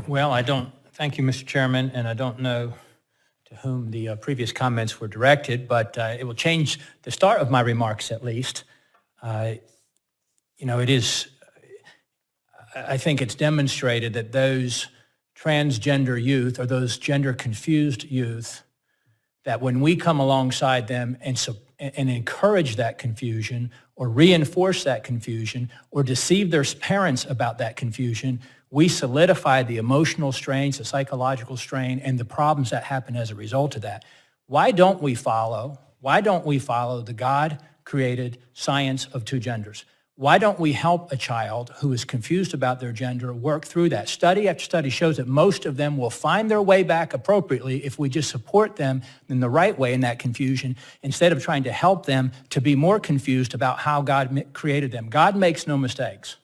Well, thank you, Mr. Chairman, and I don't know to whom the previous comments were directed, but it will change the start of my remarks at least. I think it's demonstrated that those transgender youth or those gender confused youth, that when we come alongside them and encourage that confusion or reinforce that confusion or deceive their parents about that confusion, we solidify the emotional strains, the psychological strain, and the problems that happen as a result of that. Why don't we follow the God-created science of two genders? Why don't we help a child who is confused about their gender work through that? Study after study shows that most of them will find their way back appropriately if we just support them in the right way in that confusion, instead of trying to help them to be more confused about how God created them. God makes no mistakes.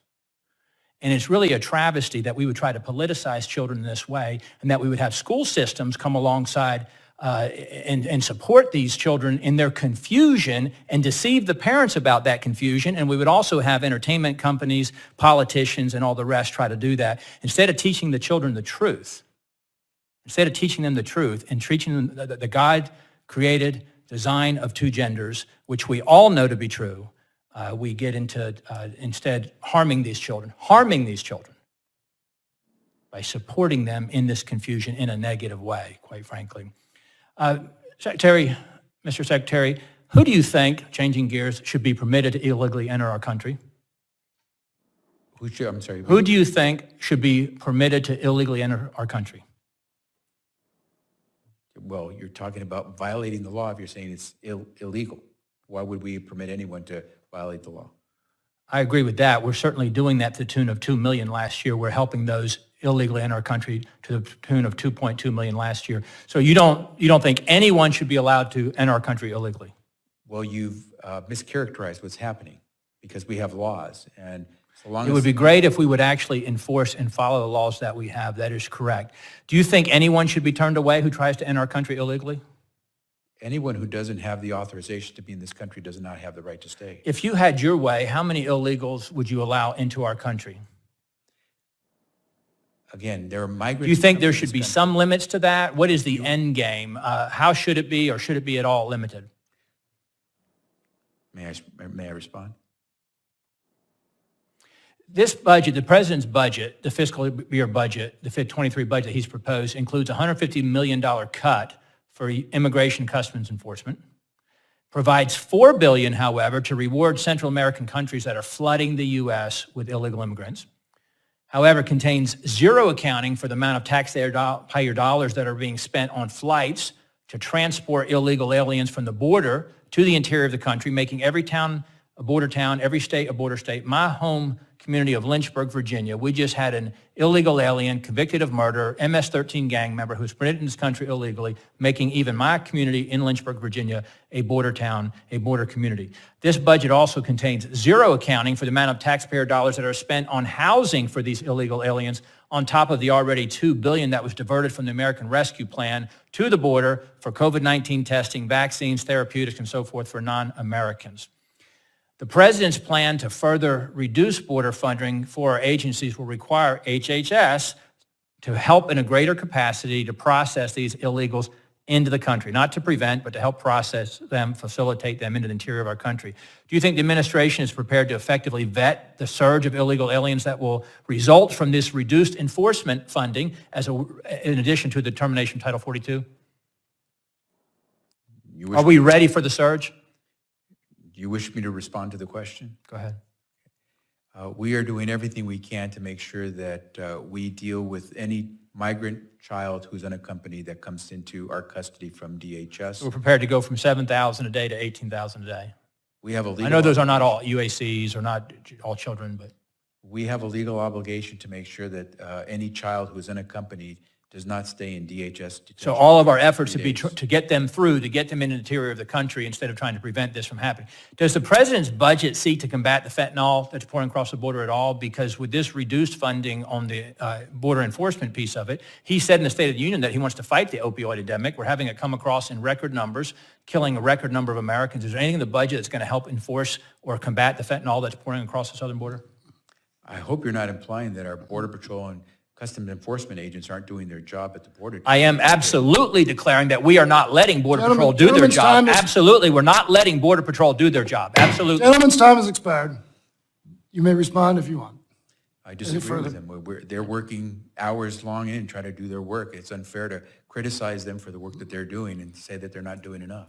And it's really a travesty that we would try to politicize children in this way, and that we would have school systems come alongside and support these children in their confusion and deceive the parents about that confusion. And we would also have entertainment companies, politicians, and all the rest try to do that, instead of teaching the children the truth. Instead of teaching them the truth and teaching them the God-created design of two genders, which we all know to be true, we get into instead harming these children by supporting them in this confusion in a negative way, quite frankly. Mr. Secretary, who do you think, changing gears, should be permitted to illegally enter our country? Who do you think should be permitted to illegally enter our country? Well, you're talking about violating the law if you're saying it's illegal. Why would we permit anyone to violate the law? I agree with that. We're certainly doing that to the tune of 2 million last year. We're helping those illegally enter our country to the tune of 2.2 million last year. So you don't think anyone should be allowed to enter our country illegally? Well, you've mischaracterized what's happening, because we have laws, and so long it would be great if we would actually enforce and follow the laws that we have. That is correct. Do you think anyone should be turned away who tries to enter our country illegally? Anyone who doesn't have the authorization to be in this country does not have the right to stay. If you had your way, how many illegals would you allow into our country? Again, there are migrants. Do you think there should be some limits to that? What is the end game? How should it be, or should it be at all limited? May I respond? This budget, the president's budget, the fiscal year budget, the 23 budget he's proposed, includes a $150 million cut for immigration customs enforcement, provides $4 billion, however, to reward Central American countries that are flooding the U.S. with illegal immigrants. However, contains zero accounting for the amount of taxpayer dollars that are being spent on flights to transport illegal aliens from the border to the interior of the country, making every town a border town, every state a border state. My home community of Lynchburg, Virginia, we just had an illegal alien convicted of murder, MS-13 gang member who was put in this country illegally, making even my community in Lynchburg, Virginia, a border town, a border community. This budget also contains zero accounting for the amount of taxpayer dollars that are spent on housing for these illegal aliens, on top of the already $2 billion that was diverted from the American Rescue Plan to the border for COVID-19 testing, vaccines, therapeutics, and so forth for non-Americans. The president's plan to further reduce border funding for our agencies will require HHS to help in a greater capacity to process these illegals into the country, not to prevent, but to help process them, facilitate them into the interior of our country. Do you think the administration is prepared to effectively vet the surge of illegal aliens that will result from this reduced enforcement funding in addition to the termination of Title 42? Are we ready for the surge? Do you wish me to respond to the question? Go ahead. We are doing everything we can to make sure that we deal with any migrant child who's unaccompanied that comes into our custody from DHS. We're prepared to go from 7,000 a day to 18,000 a day. We have a legal I know those are not all UACs or not all children, but we have a legal obligation to make sure that any child who is unaccompanied does not stay in DHS detention. So all of our efforts would be to get them through, to get them in the interior of the country instead of trying to prevent this from happening. Does the president's budget seek to combat the fentanyl that's pouring across the border at all? Because with this reduced funding on the border enforcement piece of it, he said in the State of the Union that he wants to fight the opioid epidemic. We're having it come across in record numbers, killing a record number of Americans. Is there anything in the budget that's going to help enforce or combat the fentanyl that's pouring across the southern border? I hope you're not implying that our Border Patrol and Customs enforcement agents aren't doing their job at the border. I am absolutely declaring that we are not letting Border Patrol do their Gentleman's job. time is- Absolutely, we're not letting Border Patrol do their job. Absolutely. Gentleman's time has expired. You may respond if you want. I disagree with further? them. They're working hours long in, trying to do their work. It's unfair to criticize them for the work that they're doing and say that they're not doing enough.